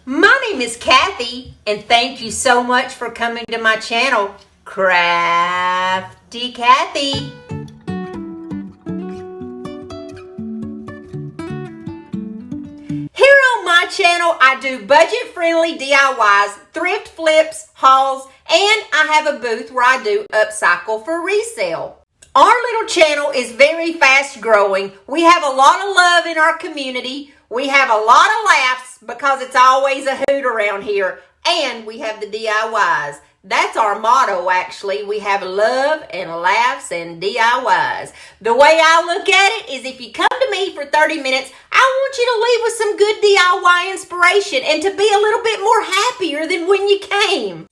My name is Kathy, and thank you so much for coming to my channel, Crafty Kathy. Here on my channel, I do budget-friendly DIYs, thrift flips, hauls, and I have a booth where I do upcycle for resale. Our little channel is very fast growing. We have a lot of love in our community. We have a lot of laughs because it's always a hoot around here. And we have the DIYs. That's our motto, actually. We have love and laughs and DIYs. The way I look at it is if you come to me for 30 minutes, I want you to leave with some good DIY inspiration and to be a little bit more happier than when you came.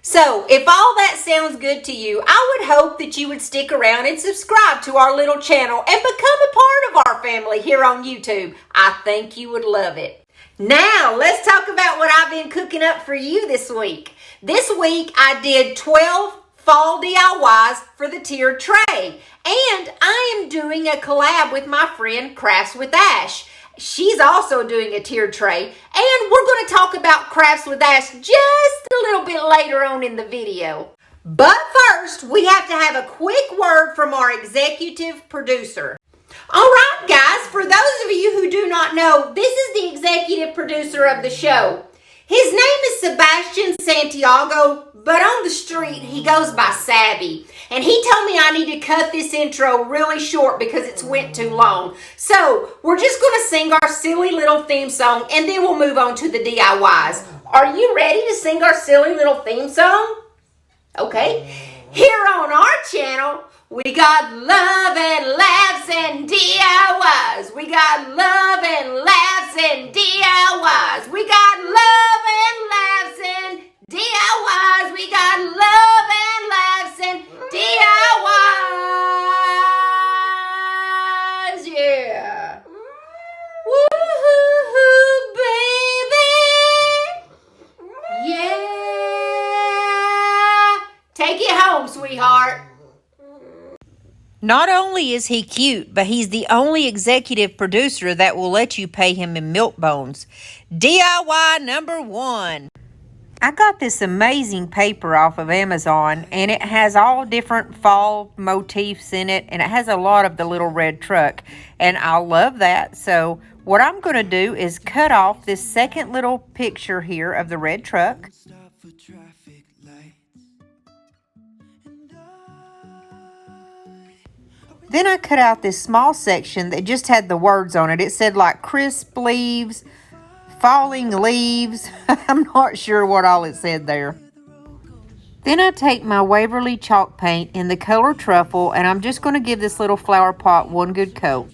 So, if all that sounds good to you, I would hope that you would stick around and subscribe to our little channel and become a part of our family here on YouTube. I think you would love it. Now, let's talk about what I've been cooking up for you this week. This week, I did 12 fall DIYs for the tiered tray. And I am doing a collab with my friend Crafts with Ash. She's also doing a tiered tray, and we're going to talk about Crafts with Ash just a little bit later on in the video. But first, we have to have a quick word from our executive producer. All right, guys, for those of you who do not know, this is the executive producer of the show. His name is Sebastian Santiago, but on the street, he goes by Sabby. And he told me I need to cut this intro really short because it's went too long. So, we're just going to sing our silly little theme song, and then we'll move on to the DIYs. Are you ready to sing our silly little theme song? Okay. Here on our channel, we got love and laughs and DIYs. We got love and laughs and DIYs. We got love and laughs and DIYs. We got love and laughs and DIYs. Yeah. Woo-hoo-hoo, baby. Yeah. Take it home, sweetheart. Not only is he cute, but he's the only executive producer that will let you pay him in milk bones. DIY number 1. I got this amazing paper off of Amazon, and it has all different fall motifs in it, and it has a lot of the little red truck, and I love that. So what I'm going to do is cut off this second little picture here of the red truck. Then I cut out this small section that just had the words on it. It said like crisp leaves, falling leaves. I'm not sure what all it said there. Then I take my Waverly chalk paint in the color Truffle, and I'm just going to give this little flower pot one good coat.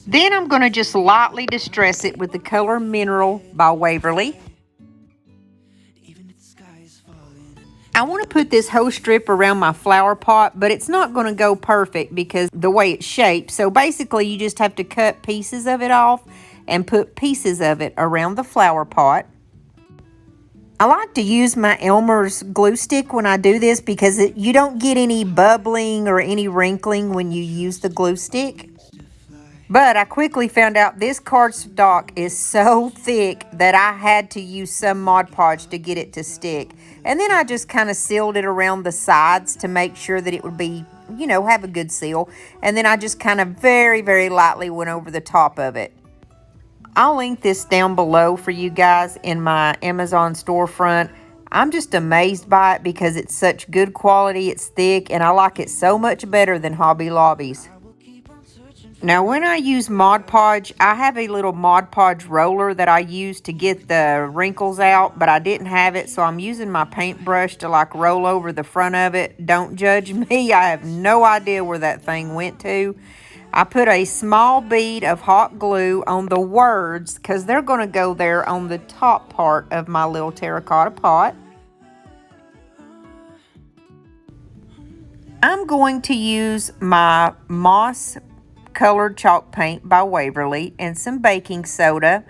Then I'm going to just lightly distress it with the color Mineral by Waverly. I want to put this whole strip around my flower pot, but it's not going to go perfect because the way it's shaped. So basically, you just have to cut pieces of it off and put pieces of it around the flower pot. I like to use my Elmer's glue stick when I do this because you don't get any bubbling or any wrinkling when you use the glue stick. But I quickly found out this cardstock is so thick that I had to use some Mod Podge to get it to stick. And then I just kind of sealed it around the sides to make sure that it would be, you know, have a good seal. And then I just kind of very, very lightly went over the top of it. I'll link this down below for you guys in my Amazon storefront. I'm just amazed by it because it's such good quality, it's thick, and I like it so much better than Hobby Lobby's. Now, when I use Mod Podge, I have a little Mod Podge roller that I use to get the wrinkles out, but I didn't have it, so I'm using my paintbrush to like roll over the front of it. Don't judge me. I have no idea where that thing went to. I put a small bead of hot glue on the words because they're going to go there on the top part of my little terracotta pot. I'm going to use my moss colored chalk paint by Waverly and some baking soda.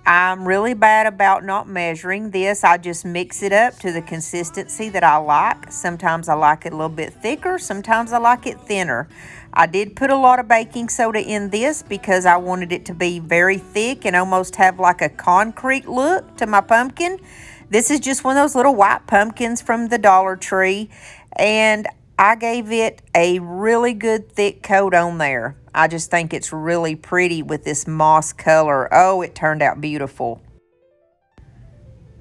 I'm really bad about not measuring this. I just mix it up to the consistency that I like. Sometimes I like it a little bit thicker. Sometimes I like it thinner. I did put a lot of baking soda in this because I wanted it to be very thick and almost have like a concrete look to my pumpkin. This is just one of those little white pumpkins from the Dollar Tree, and I gave it a really good thick coat on there. I just think it's really pretty with this moss color. Oh, it turned out beautiful.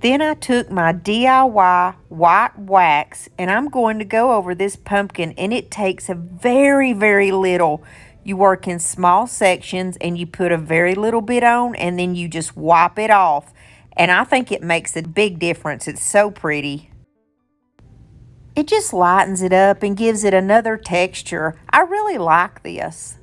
Then I took my DIY white wax, and I'm going to go over this pumpkin, and it takes a very, very little. You work in small sections, and you put a very little bit on, and then you just wipe it off. And I think it makes a big difference. It's so pretty. It just lightens it up and gives it another texture. I really like this.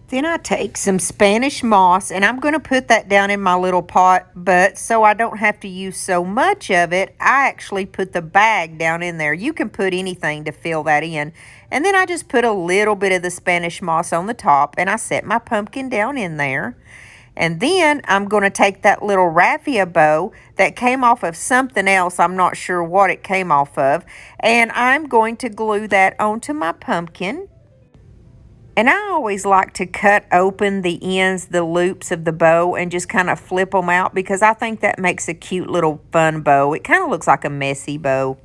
Then I take some Spanish moss, and I'm going to put that down in my little pot, but so I don't have to use so much of it, I actually put the bag down in there. You can put anything to fill that in. And then I just put a little bit of the Spanish moss on the top, and I set my pumpkin down in there. And then I'm going to take that little raffia bow that came off of something else. I'm not sure what it came off of. And I'm going to glue that onto my pumpkin. And I always like to cut open the ends, the loops of the bow, and just kind of flip them out because I think that makes a cute little fun bow. It kind of looks like a messy bow.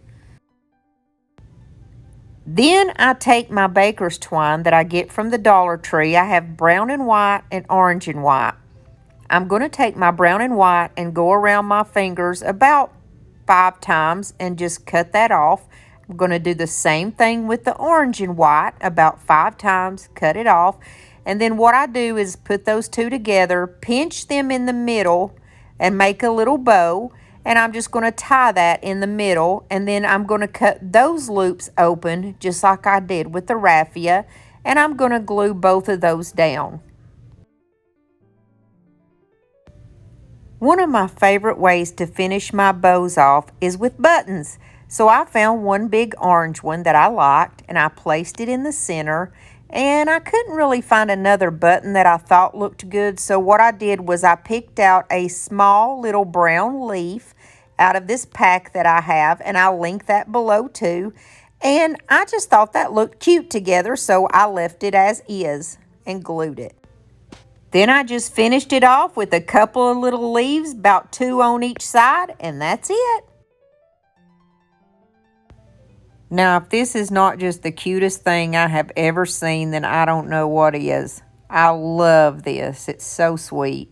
Then I take my baker's twine that I get from the Dollar Tree. I have brown and white and orange and white. I'm going to take my brown and white and go around my fingers about 5 times and just cut that off. I'm going to do the same thing with the orange and white about 5 times, cut it off. And then what I do is put those two together, pinch them in the middle, and make a little bow. And I'm just going to tie that in the middle. And then I'm going to cut those loops open just like I did with the raffia. And I'm going to glue both of those down. One of my favorite ways to finish my bows off is with buttons. So I found one big orange one that I liked, and I placed it in the center, and I couldn't really find another button that I thought looked good. So what I did was I picked out a small little brown leaf out of this pack that I have, and I'll link that below too. And I just thought that looked cute together, so I left it as is and glued it. Then I just finished it off with a couple of little leaves, about 2 on each side, and that's it. Now, if this is not just the cutest thing I have ever seen, then I don't know what is. I love this. It's so sweet.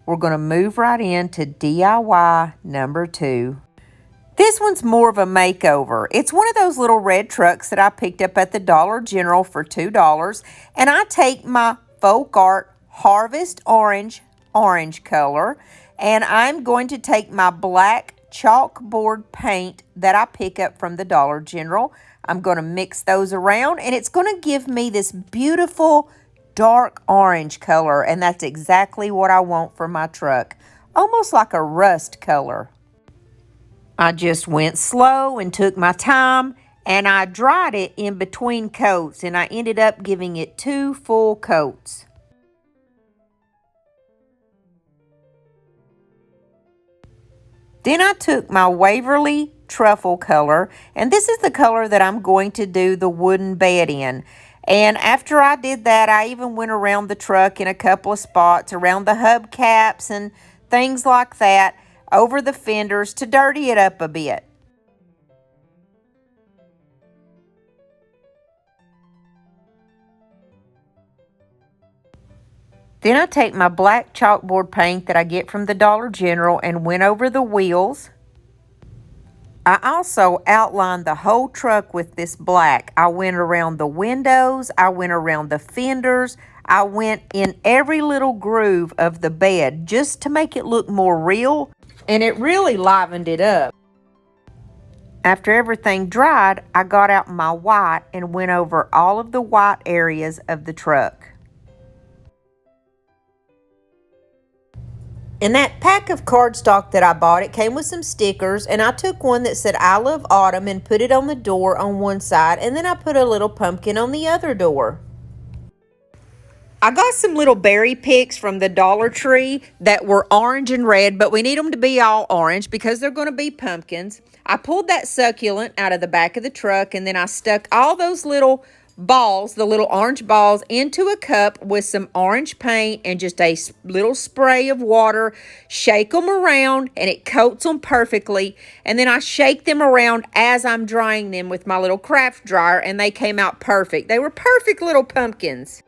We're going to move right into DIY number 2. This one's more of a makeover. It's one of those little red trucks that I picked up at the Dollar General for $2. And I take my Folk Art Harvest Orange color, and I'm going to take my black chalkboard paint that I pick up from the Dollar General. I'm going to mix those around, and it's going to give me this beautiful dark orange color, and that's exactly what I want for my truck. Almost like a rust color. I just went slow and took my time, and I dried it in between coats, and I ended up giving it 2 full coats. Then I took my Waverly Truffle color, and this is the color that I'm going to do the wooden bed in. And after I did that, I even went around the truck in a couple of spots, around the hubcaps and things like that, over the fenders to dirty it up a bit. Then I take my black chalkboard paint that I get from the Dollar General and went over the wheels. I also outlined the whole truck with this black. I went around the windows, I went around the fenders, I went in every little groove of the bed just to make it look more real, and it really livened it up. After everything dried, I got out my white and went over all of the white areas of the truck. In that pack of cardstock that I bought, it came with some stickers, and I took one that said I love autumn and put it on the door on one side, and then I put a little pumpkin on the other door. I got some little berry picks from the Dollar Tree that were orange and red, but we need them to be all orange because they're going to be pumpkins. I pulled that succulent out of the back of the truck, and then I stuck all those little balls, the little orange balls, into a cup with some orange paint and just a little spray of water. Shake them around, and it coats them perfectly. And then I shake them around as I'm drying them with my little craft dryer, and they came out perfect. They were perfect little pumpkins.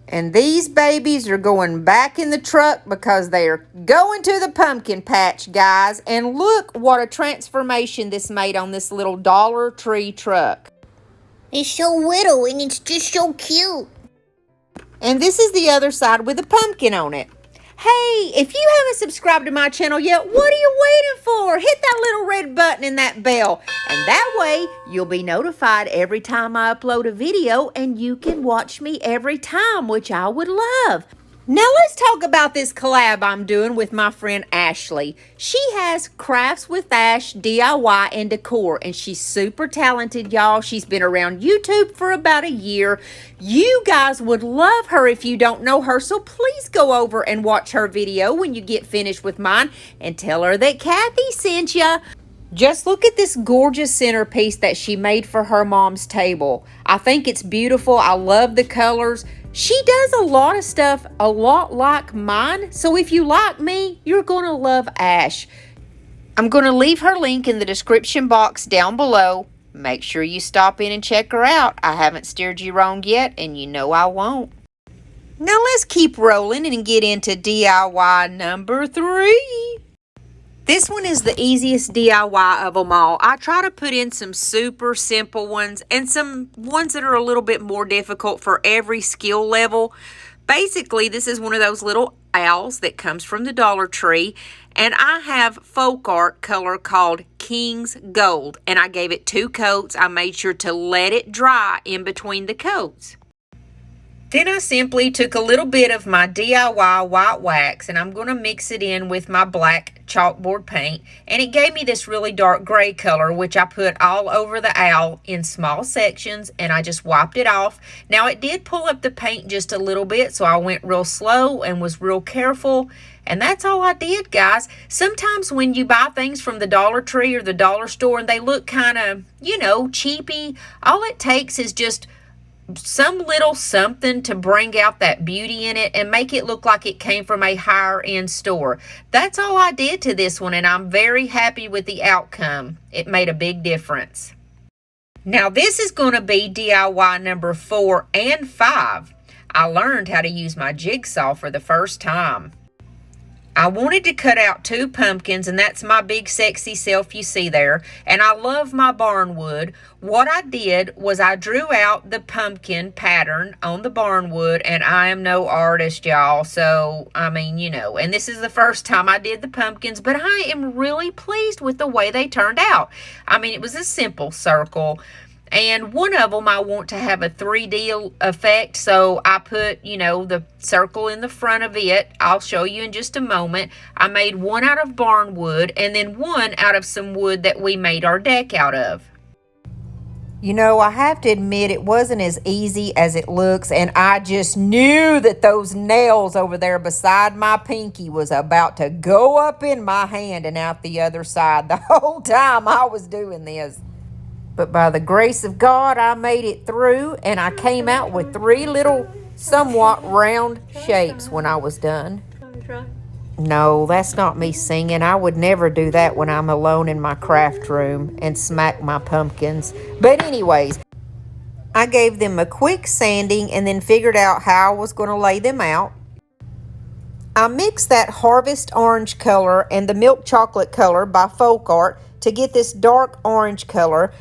And these babies are going back in the truck because they are going to the pumpkin patch, guys. And look what a transformation this made on this little Dollar Tree truck. It's so little and it's just so cute. And this is the other side with a pumpkin on it. Hey, if you haven't subscribed to my channel yet, what are you waiting for? Hit that little red button and that bell. And that way, you'll be notified every time I upload a video, and you can watch me every time, which I would love. Now let's talk about this collab I'm doing with my friend Ashley. She has Crafts with Ash, DIY, and Decor, and she's super talented, y'all. She's been around YouTube for about a year. You guys would love her if you don't know her, so please go over and watch her video when you get finished with mine and tell her that Kathy sent ya. Just look at this gorgeous centerpiece that she made for her mom's table. I think it's beautiful. I love the colors. She does a lot of stuff a lot like mine. So if you like me, you're going to love Ash. I'm going to leave her link in the description box down below. Make sure you stop in and check her out. I haven't steered you wrong yet, and you know I won't. Now let's keep rolling and get into DIY number 3. This one is the easiest DIY of them all. I try to put in some super simple ones and some ones that are a little bit more difficult for every skill level. Basically, this is one of those little owls that comes from the Dollar Tree. And I have folk art color called King's Gold. And I gave it 2 coats. I made sure to let it dry in between the coats. Then I simply took a little bit of my DIY white wax, and I'm going to mix it in with my black chalkboard paint, and it gave me this really dark gray color, which I put all over the owl in small sections, and I just wiped it off. Now it did pull up the paint just a little bit, so I went real slow and was real careful, and that's all I did, guys. Sometimes when you buy things from the Dollar Tree or the dollar store and they look kind of, cheapy, all it takes is just some little something to bring out that beauty in it and make it look like it came from a higher end store. That's all I did to this one, and I'm very happy with the outcome. It made a big difference. Now this is going to be DIY number 4 and 5. I learned how to use my jigsaw for the first time. I wanted to cut out 2 pumpkins, and that's my big sexy self you see there. And I love my barn wood. What I did was I drew out the pumpkin pattern on the barn wood, and I am no artist, y'all. So, and this is the first time I did the pumpkins, but I am really pleased with the way they turned out. It was a simple circle. And one of them I want to have a 3D effect, so I put, the circle in the front of it. I'll show you in just a moment. I made one out of barn wood and then one out of some wood that we made our deck out of. I have to admit it wasn't as easy as it looks, and I just knew that those nails over there beside my pinky was about to go up in my hand and out the other side the whole time I was doing this. But by the grace of God, I made it through, and I came out with 3 little somewhat round shapes when I was done. No, that's not me singing. I would never do that when I'm alone in my craft room and smack my pumpkins. But anyways, I gave them a quick sanding and then figured out how I was going to lay them out. I mixed that harvest orange color and the milk chocolate color by Folk Art to get this dark orange color.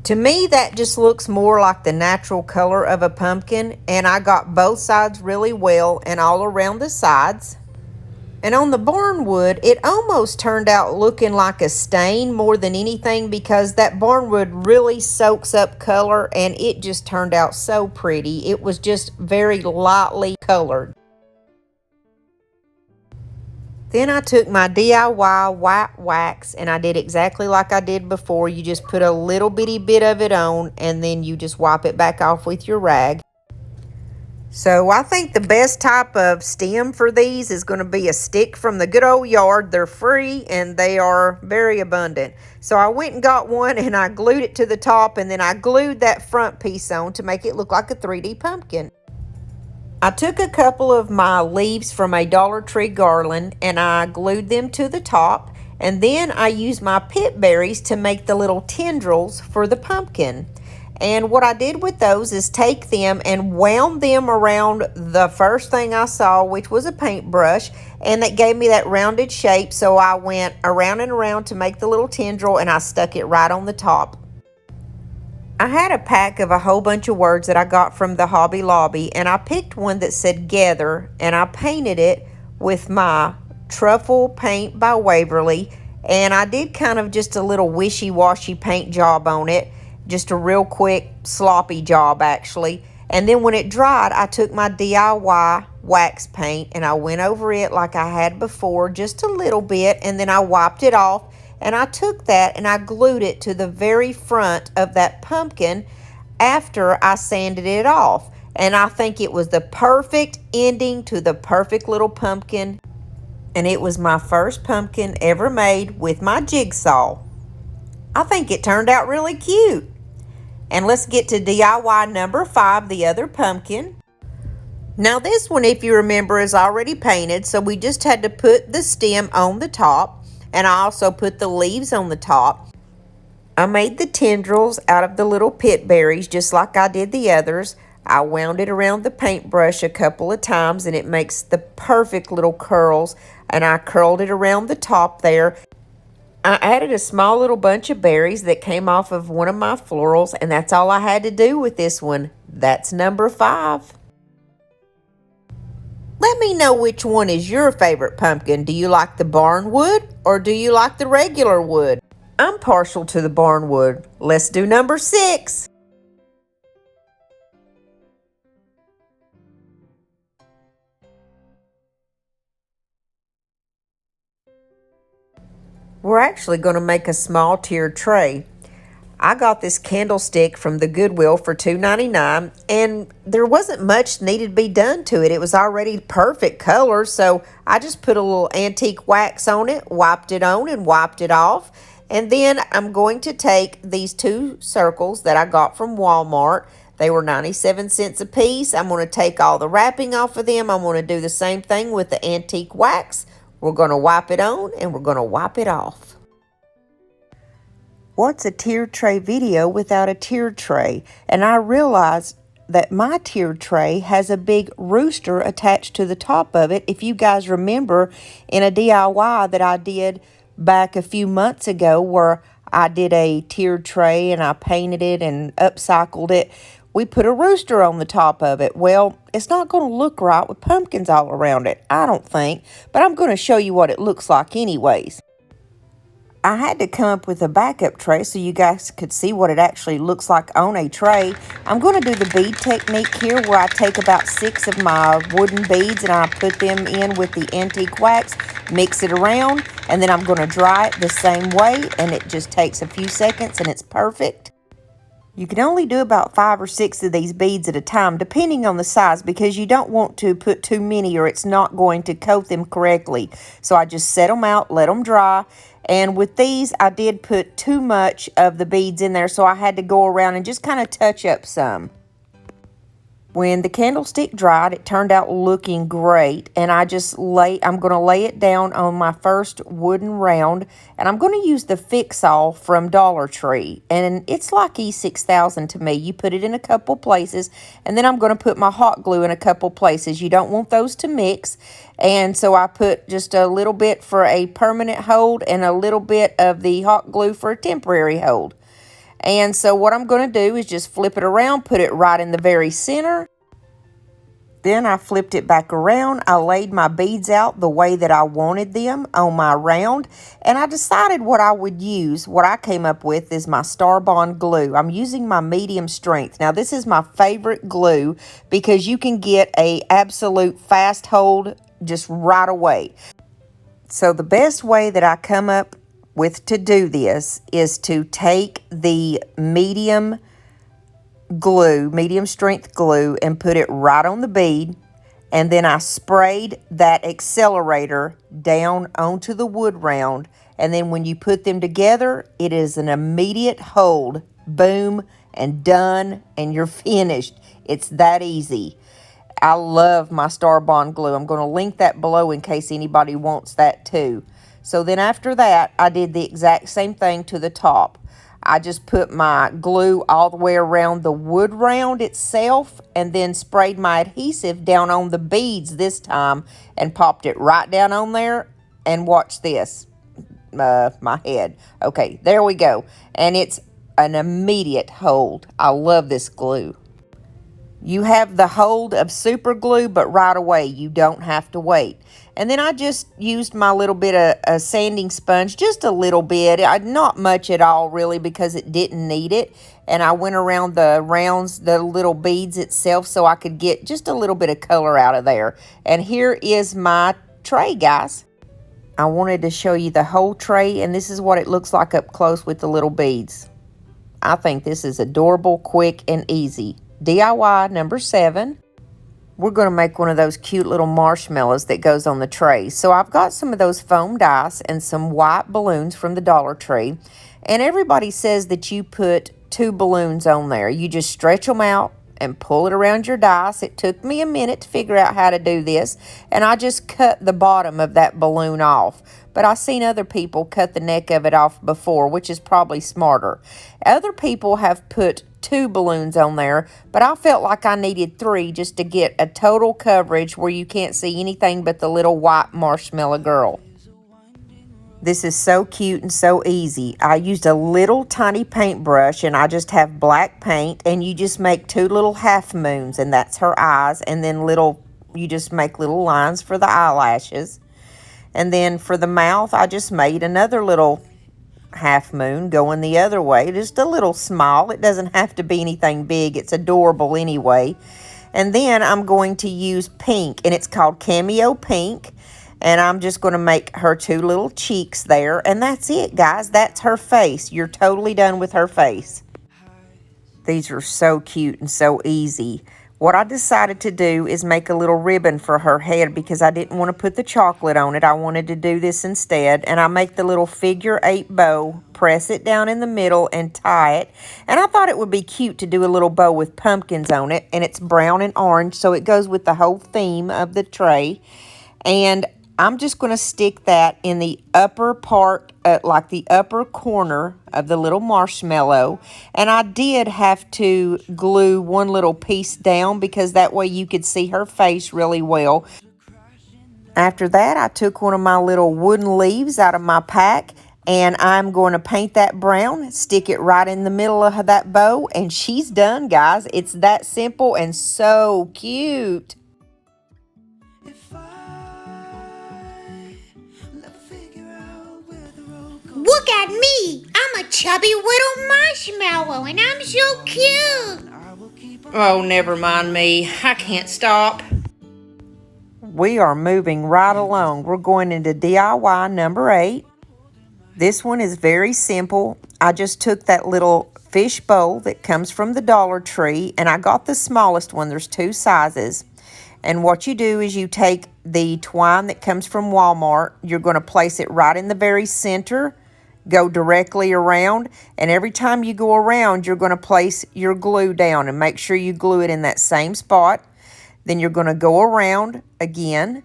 To me, that just looks more like the natural color of a pumpkin, and I got both sides really well and all around the sides. And on the barn wood, it almost turned out looking like a stain more than anything because that barn wood really soaks up color, and it just turned out so pretty. It was just very lightly colored. Then I took my DIY white wax and I did exactly like I did before. You just put a little bitty bit of it on and then you just wipe it back off with your rag. So I think the best type of stem for these is going to be a stick from the good old yard. They're free and they are very abundant. So I went and got one and I glued it to the top, and then I glued that front piece on to make it look like a 3D pumpkin. I took a couple of my leaves from a Dollar Tree garland and I glued them to the top, and then I used my pit berries to make the little tendrils for the pumpkin. And what I did with those is take them and wound them around the first thing I saw, which was a paintbrush, and that gave me that rounded shape. So I went around and around to make the little tendril and I stuck it right on the top. I had a pack of a whole bunch of words that I got from the Hobby Lobby, and I picked one that said Gather, and I painted it with my truffle paint by Waverly, and I did kind of just a little wishy-washy paint job on it, just a real quick sloppy job actually. And then when it dried, I took my DIY wax paint and I went over it like I had before, just a little bit, and then I wiped it off. And I took that and I glued it to the very front of that pumpkin after I sanded it off. And I think it was the perfect ending to the perfect little pumpkin. And it was my first pumpkin ever made with my jigsaw. I think it turned out really cute. And let's get to DIY number 5, the other pumpkin. Now this one, if you remember, is already painted. So we just had to put the stem on the top. And I also put the leaves on the top. I made the tendrils out of the little pit berries just like I did the others. I wound it around the paintbrush a couple of times and it makes the perfect little curls. And I curled it around the top there. I added a small little bunch of berries that came off of one of my florals, and that's all I had to do with this one. That's number 5. Let me know which one is your favorite pumpkin. Do you like the barn wood or do you like the regular wood? I'm partial to the barn wood. Let's do number 6. We're actually going to make a small tiered tray. I got this candlestick from the Goodwill for $2.99, and there wasn't much needed to be done to it. It was already perfect color, so I just put a little antique wax on it, wiped it on and wiped it off. And then I'm going to take these 2 circles that I got from Walmart. They were 97 cents a piece. I'm going to take all the wrapping off of them. I'm going to do the same thing with the antique wax. We're going to wipe it on and we're going to wipe it off. What's a tiered tray video without a tiered tray? And I realized that my tiered tray has a big rooster attached to the top of it. If you guys remember in a DIY that I did back a few months ago where I did a tiered tray and I painted it and upcycled it, we put a rooster on the top of it. Well, it's not going to look right with pumpkins all around it, I don't think, but I'm going to show you what it looks like anyways. I had to come up with a backup tray so you guys could see what it actually looks like on a tray. I'm going to do the bead technique here where I take about 6 of my wooden beads and I put them in with the antique wax, mix it around, and then I'm going to dry it the same way, and it just takes a few seconds and it's perfect. You can only do about 5 or 6 of these beads at a time depending on the size because you don't want to put too many or it's not going to coat them correctly. So I just set them out, let them dry. And with these, I did put too much of the beads in there, so I had to go around and just kind of touch up some. When the candlestick dried, it turned out looking great, and I'm going to lay it down on my first wooden round, and I'm going to use the Fix-All from Dollar Tree, and it's like E6000 to me. You put it in a couple places, and then I'm going to put my hot glue in a couple places. You don't want those to mix, and so I put just a little bit for a permanent hold and a little bit of the hot glue for a temporary hold. And so what I'm going to do is just flip it around, put it right in the very center. Then I flipped it back around. I laid my beads out the way that I wanted them on my round. And I decided what I would use. What I came up with is my Star Bond glue. I'm using my medium strength. Now this is my favorite glue because you can get a absolute fast hold just right away. So the best way that I come up with to do this is to take the medium strength glue, and put it right on the bead. And then I sprayed that accelerator down onto the wood round. And then when you put them together, it is an immediate hold. Boom, and done, and you're finished. It's that easy. I love my Star Bond glue. I'm going to link that below in case anybody wants that too. So then after that, I did the exact same thing to the top. I just put my glue all the way around the wood round itself, and then sprayed my adhesive down on the beads this time and popped it right down on there. And watch this. My head. Okay, there we go. And it's an immediate hold. I love this glue. You have the hold of super glue, but right away, you don't have to wait. And then I just used my little bit of a sanding sponge, just a little bit. Not much at all, really, because it didn't need it. And I went around the rounds, the little beads itself, so I could get just a little bit of color out of there. And here is my tray, guys. I wanted to show you the whole tray, and this is what it looks like up close with the little beads. I think this is adorable, quick, and easy. DIY number 7. We're going to make one of those cute little marshmallows that goes on the tray. So I've got some of those foam dice and some white balloons from the Dollar Tree. And everybody says that you put 2 balloons on there. You just stretch them out and pull it around your dice. It took me a minute to figure out how to do this. And I just cut the bottom of that balloon off. But I've seen other people cut the neck of it off before, which is probably smarter. Other people have put 2 balloons on there, but I felt like I needed 3 just to get a total coverage where you can't see anything but the little white marshmallow girl. This is so cute and so easy. I used a little tiny paintbrush, and I just have black paint, and you just make 2 little half moons, and that's her eyes, and then you just make little lines for the eyelashes. And then for the mouth, I just made another little half moon going the other way, just a little small. It doesn't have to be anything big. It's adorable anyway. And then I'm going to use pink, and it's called Cameo Pink. And I'm just going to make her 2 little cheeks there. And that's it, guys. That's her face. You're totally done with her face. These are so cute and so easy. What I decided to do is make a little ribbon for her head because I didn't want to put the chocolate on it. I wanted to do this instead. And I make the little figure 8 bow, press it down in the middle, and tie it. And I thought it would be cute to do a little bow with pumpkins on it. And it's brown and orange, so it goes with the whole theme of the tray. And I'm just going to stick that in the upper part, like the upper corner of the little marshmallow. And I did have to glue one little piece down because that way you could see her face really well. After that, I took one of my little wooden leaves out of my pack, and I'm going to paint that brown, stick it right in the middle of that bow, and she's done, guys. It's that simple and so cute. Look at me! I'm a chubby little marshmallow, and I'm so cute! Oh, never mind me. I can't stop. We are moving right along. We're going into DIY number 8. This one is very simple. I just took that little fish bowl that comes from the Dollar Tree, and I got the smallest one. There's 2 sizes. And what you do is you take the twine that comes from Walmart. You're going to place it right in the very center. Go directly around, and every time you go around, you're going to place your glue down and make sure you glue it in that same spot. Then you're going to go around again,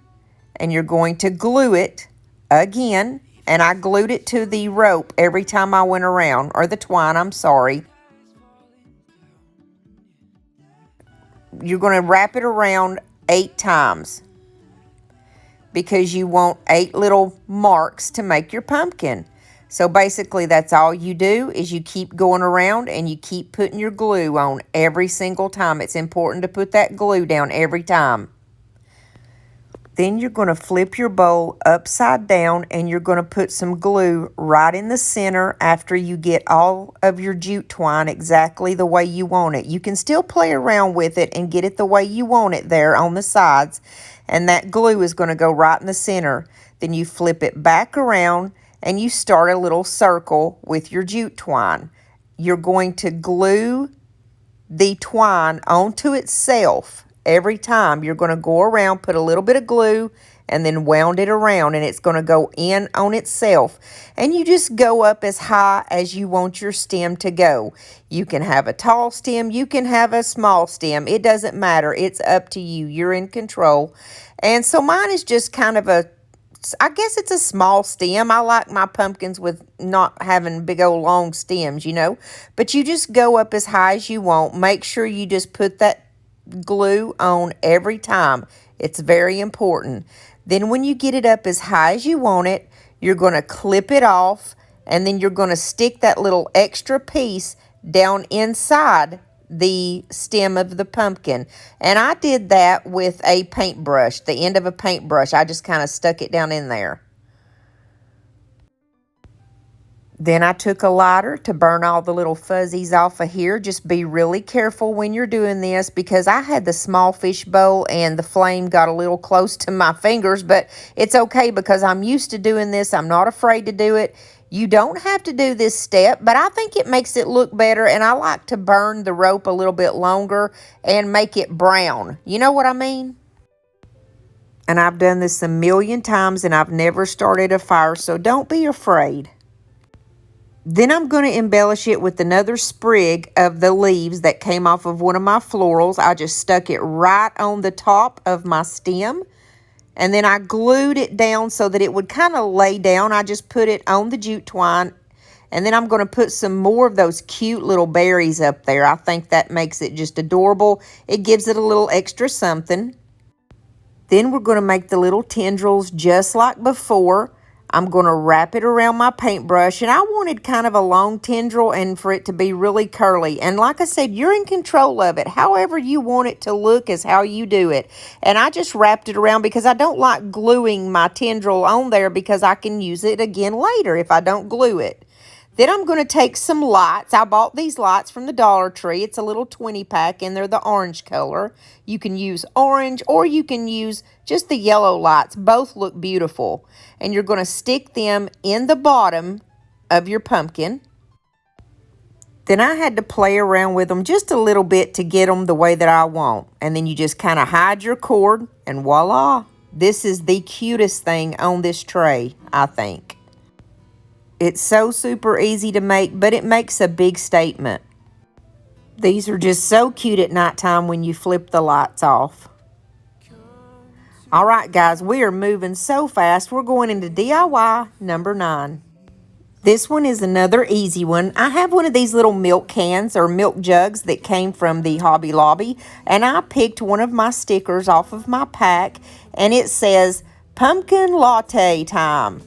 and you're going to glue it again. And I glued it to the rope every time I went around, or the twine, I'm sorry. You're going to wrap it around 8 times because you want 8 little marks to make your pumpkin. So basically that's all you do is you keep going around and you keep putting your glue on every single time. It's important to put that glue down every time. Then you're going to flip your bowl upside down, and you're going to put some glue right in the center after you get all of your jute twine exactly the way you want it. You can still play around with it and get it the way you want it there on the sides, and that glue is going to go right in the center. then you flip it back around and you start a little circle with your jute twine. You're going to glue the twine onto itself every time. You're going to go around, put a little bit of glue, and then wound it around, and it's going to go in on itself. And you just go up as high as you want your stem to go. You can have a tall stem, you can have a small stem. It doesn't matter. It's up to you. You're in control. And so mine is just kind of I guess it's a small stem. I like my pumpkins with not having big old long stems, you know. But you just go up as high as you want. Make sure you just put that glue on every time. It's very important. Then when you get it up as high as you want it, you're going to clip it off, and then you're going to stick that little extra piece down inside the stem of the pumpkin. And I did that with a paintbrush, the end of a paintbrush. I just kind of stuck it down in there. Then I took a lighter to burn all the little fuzzies off of here. Just be really careful when you're doing this, because I had the small fish bowl and the flame got a little close to my fingers, but it's okay because I'm used to doing this. I'm not afraid to do it. You don't have to do this step, but I think it makes it look better, and I like to burn the rope a little bit longer and make it brown. You know what I mean? And I've done this a million times, and I've never started a fire, so don't be afraid. Then I'm going to embellish it with another sprig of the leaves that came off of one of my florals. I just stuck it right on the top of my stem. And then I glued it down so that it would kind of lay down. I just put it on the jute twine. And then I'm going to put some more of those cute little berries up there. I think that makes it just adorable. It gives it a little extra something. Then we're going to make the little tendrils just like before. I'm going to wrap it around my paintbrush, and I wanted kind of a long tendril and for it to be really curly. And like I said, you're in control of it. However you want it to look is how you do it. And I just wrapped it around because I don't like gluing my tendril on there, because I can use it again later if I don't glue it. Then I'm going to take some lights. I bought these lights from the Dollar Tree. It's a little 20-pack, and they're the orange color. You can use orange, or you can use just the yellow lights. Both look beautiful. And you're going to stick them in the bottom of your pumpkin. Then I had to play around with them just a little bit to get them the way that I want. And then you just kind of hide your cord, and voila. This is the cutest thing on this tray, I think. It's so super easy to make, but it makes a big statement. These are just so cute at nighttime when you flip the lights off. All right, guys, we are moving so fast. We're going into DIY number 9. This one is another easy one. I have one of these little milk cans or milk jugs that came from the Hobby Lobby, and I picked one of my stickers off of my pack, and it says pumpkin latte time.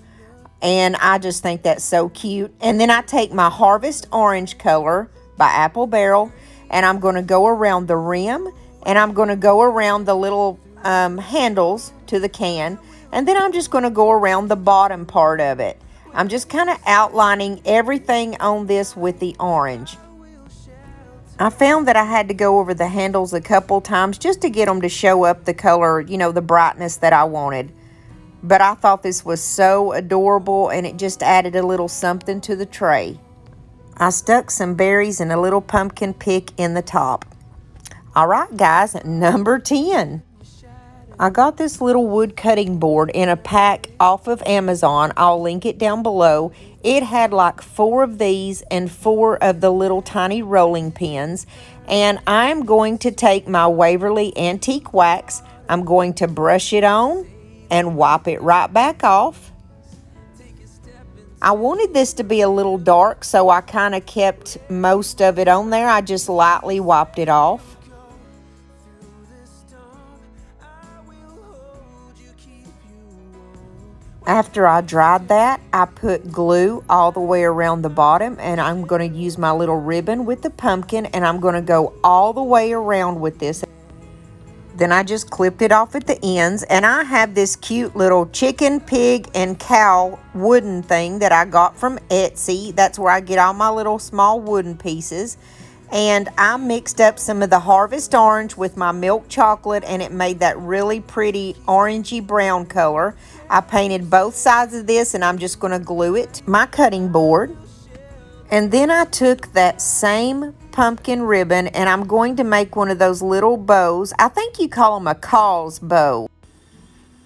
And I just think that's so cute. And then I take my Harvest Orange color by Apple Barrel, and I'm going to go around the rim, and I'm going to go around the little handles to the can, and then I'm just going to go around the bottom part of it. I'm just kind of outlining everything on this with the orange. I found that I had to go over the handles a couple times just to get them to show up the color, you know, the brightness that I wanted. But I thought this was so adorable, and it just added a little something to the tray. I stuck some berries and a little pumpkin pick in the top. All right, guys, number 10. I got this little wood cutting board in a pack off of Amazon. I'll link it down below. It had like 4 of these and 4 of the little tiny rolling pins. And I'm going to take my Waverly Antique Wax. I'm going to brush it on and wipe it right back off. I wanted this to be a little dark, so I kind of kept most of it on there. I just lightly wiped it off. After I dried that, I put glue all the way around the bottom, and I'm going to use my little ribbon with the pumpkin, and I'm going to go all the way around with this. Then I just clipped it off at the ends, and I have this cute little chicken, pig, and cow wooden thing that I got from Etsy. That's where I get all my little small wooden pieces. And I mixed up some of the Harvest Orange with my milk chocolate, and it made that really pretty orangey brown color. I painted both sides of this, and I'm just going to glue it to my cutting board. And then I took that same pumpkin ribbon, and I'm going to make one of those little bows. I think you call them a cause bow.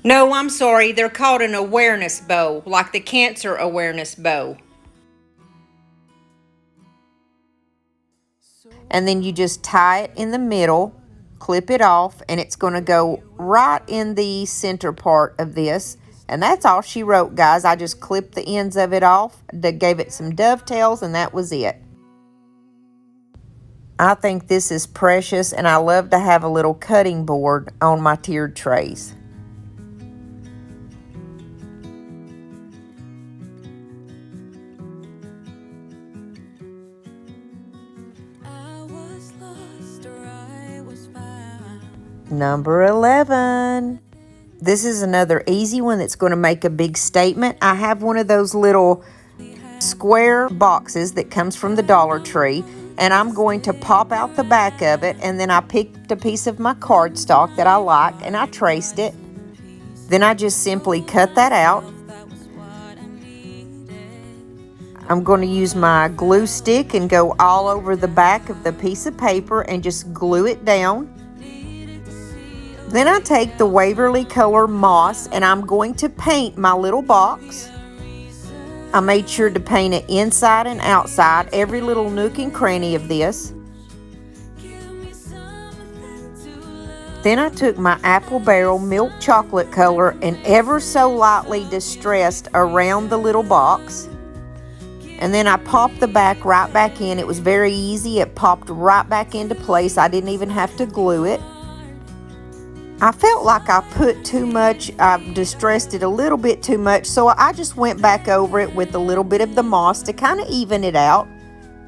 No, I'm sorry. They're called an awareness bow, like the cancer awareness bow. And then you just tie it in the middle, clip it off, and it's going to go right in the center part of this. And that's all she wrote, guys. I just clipped the ends of it off, gave it some dovetails, and that was it. I think this is precious, and I love to have a little cutting board on my tiered trays. Number 11. This is another easy one that's going to make a big statement. I have one of those little square boxes that comes from the Dollar Tree, and I'm going to pop out the back of it, and then I picked a piece of my cardstock that I like, and I traced it. Then I just simply cut that out. I'm going to use my glue stick and go all over the back of the piece of paper and just glue it down. Then I take the Waverly color moss, and I'm going to paint my little box. I made sure to paint it inside and outside, every little nook and cranny of this. Then I took my Apple Barrel milk chocolate color and ever so lightly distressed around the little box. And then I popped the back right back in. It was very easy. It popped right back into place. I didn't even have to glue it. I felt like I put too much, I distressed it a little bit too much, so I just went back over it with a little bit of the moss to kind of even it out.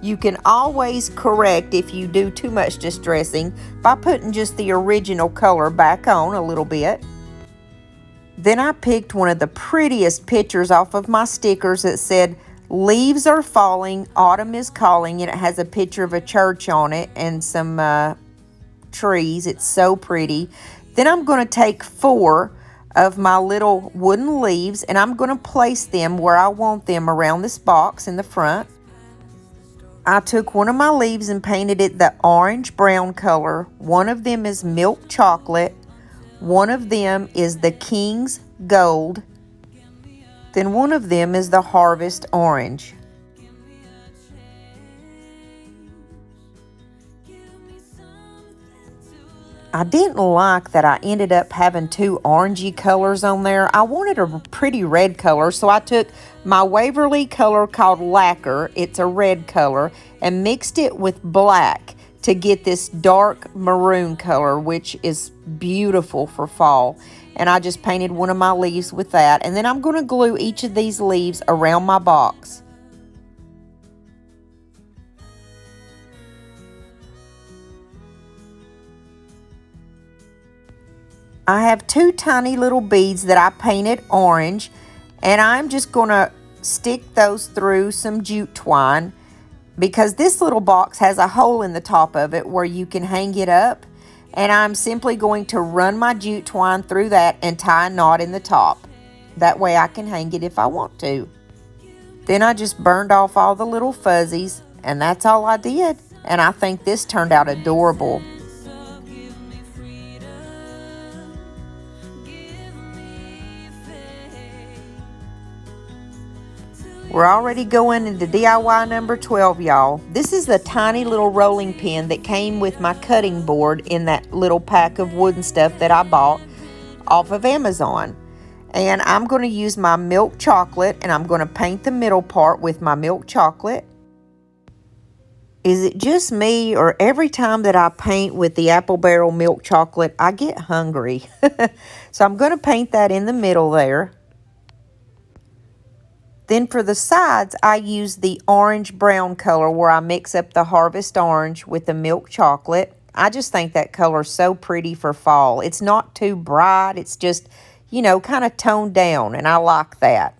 You can always correct if you do too much distressing by putting just the original color back on a little bit. Then I picked one of the prettiest pictures off of my stickers that said, "Leaves are falling, autumn is calling," and it has a picture of a church on it and some trees. It's so pretty. Then I'm going to take 4 of my little wooden leaves, and I'm going to place them where I want them around this box in the front. I took one of my leaves and painted it the orange-brown color. One of them is milk chocolate. One of them is the King's Gold. Then one of them is the Harvest Orange. I didn't like that I ended up having 2 orangey colors on there. I wanted a pretty red color, so I took my Waverly color called Lacquer, it's a red color, and mixed it with black to get this dark maroon color, which is beautiful for fall. And I just painted one of my leaves with that. And then I'm going to glue each of these leaves around my box. I have 2 tiny little beads that I painted orange, and I'm just going to stick those through some jute twine because this little box has a hole in the top of it where you can hang it up, and I'm simply going to run my jute twine through that and tie a knot in the top. That way I can hang it if I want to. Then I just burned off all the little fuzzies, and that's all I did, and I think this turned out adorable. We're already going into DIY number 12, y'all. This is the tiny little rolling pin that came with my cutting board in that little pack of wooden stuff that I bought off of Amazon. And I'm going to use my milk chocolate, and I'm going to paint the middle part with my milk chocolate. Is it just me, or every time that I paint with the Apple Barrel milk chocolate, I get hungry? So I'm going to paint that in the middle there. Then for the sides, I use the orange-brown color where I mix up the Harvest Orange with the milk chocolate. I just think that color is so pretty for fall. It's not too bright. It's just, you know, kind of toned down, and I like that.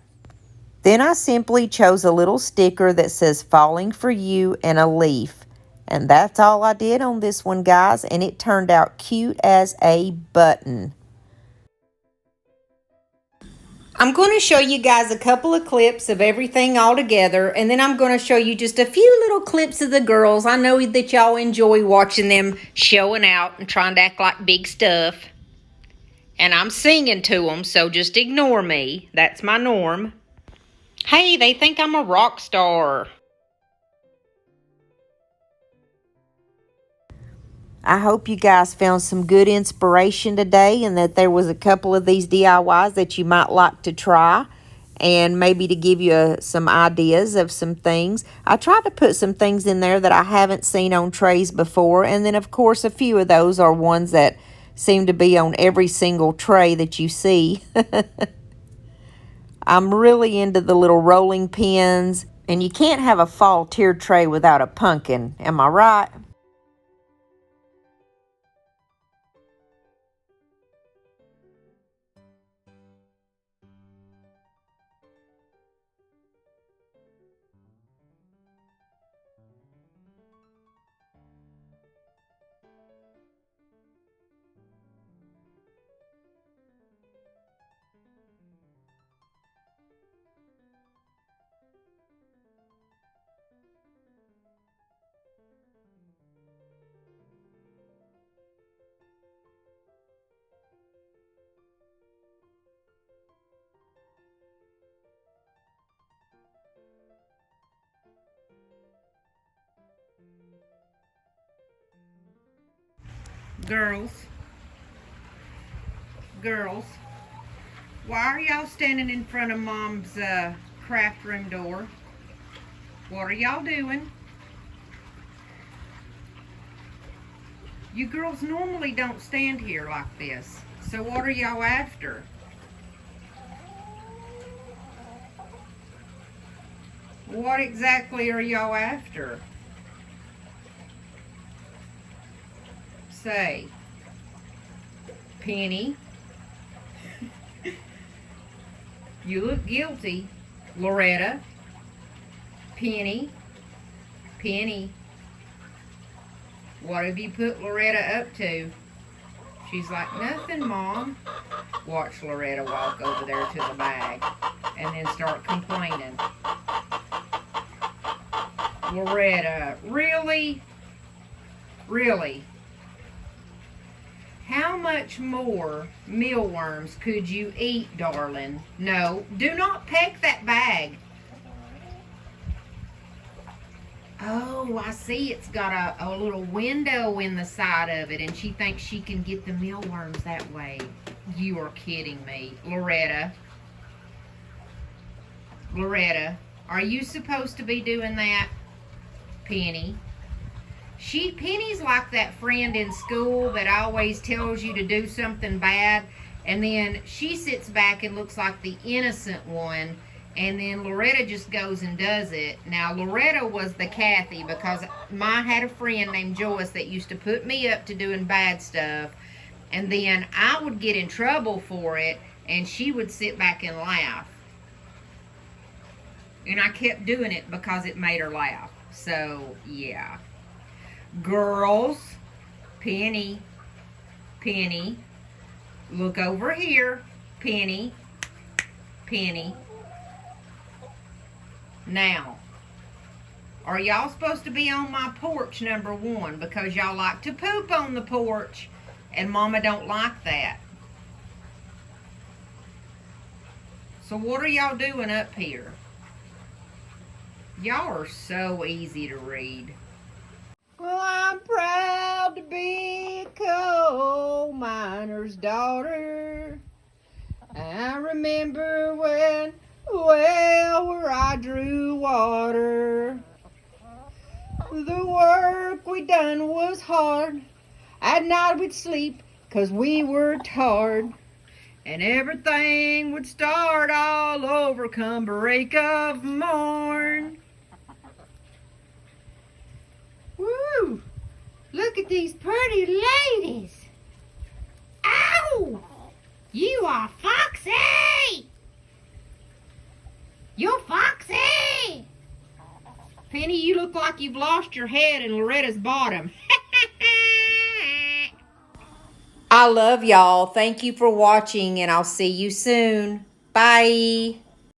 Then I simply chose a little sticker that says "Falling for You" and a leaf. And that's all I did on this one, guys, and it turned out cute as a button. I'm going to show you guys a couple of clips of everything all together, and then I'm going to show you just a few little clips of the girls. I know that y'all enjoy watching them showing out and trying to act like big stuff. And I'm singing to them, so just ignore me. That's my norm. Hey, they think I'm a rock star. I hope you guys found some good inspiration today and that there was a couple of these DIYs that you might like to try and maybe to give you some ideas of some things. I tried to put some things in there that I haven't seen on trays before, and then of course a few of those are ones that seem to be on every single tray that you see. I'm really into the little rolling pins, and you can't have a fall tiered tray without a pumpkin, am I right? Girls, why are y'all standing in front of Mom's craft room door? What are y'all doing? You girls normally don't stand here like this, so what are y'all after? What exactly are y'all after? Say, Penny, you look guilty. Loretta, Penny, what have you put Loretta up to? She's like, nothing, Mom. Watch Loretta walk over there to the bag and then start complaining. Loretta, really? Really? How much more mealworms could you eat, darling? No, do not peck that bag. Oh, I see it's got a little window in the side of it, and she thinks she can get the mealworms that way. You are kidding me. Loretta, are you supposed to be doing that? Penny. Penny's like that friend in school that always tells you to do something bad, and then she sits back and looks like the innocent one, and then Loretta just goes and does it. Now, Loretta was the Kathy, because I had a friend named Joyce that used to put me up to doing bad stuff, and then I would get in trouble for it, and she would sit back and laugh. And I kept doing it because it made her laugh. So, yeah. Girls, Penny, look over here. Penny. Now, are y'all supposed to be on my porch, number one, because y'all like to poop on the porch, and Mama don't like that. So what are y'all doing up here? Y'all are so easy to read. Well, I'm proud to be a coal miner's daughter. I remember when, where I drew water. The work we done was hard. At night we'd sleep 'cause we were tired. And everything would start all over come break of morn. Woo! Look at these pretty ladies. Ow! You are foxy! You're foxy! Penny, you look like you've lost your head in Loretta's bottom. I love y'all. Thank you for watching, and I'll see you soon. Bye.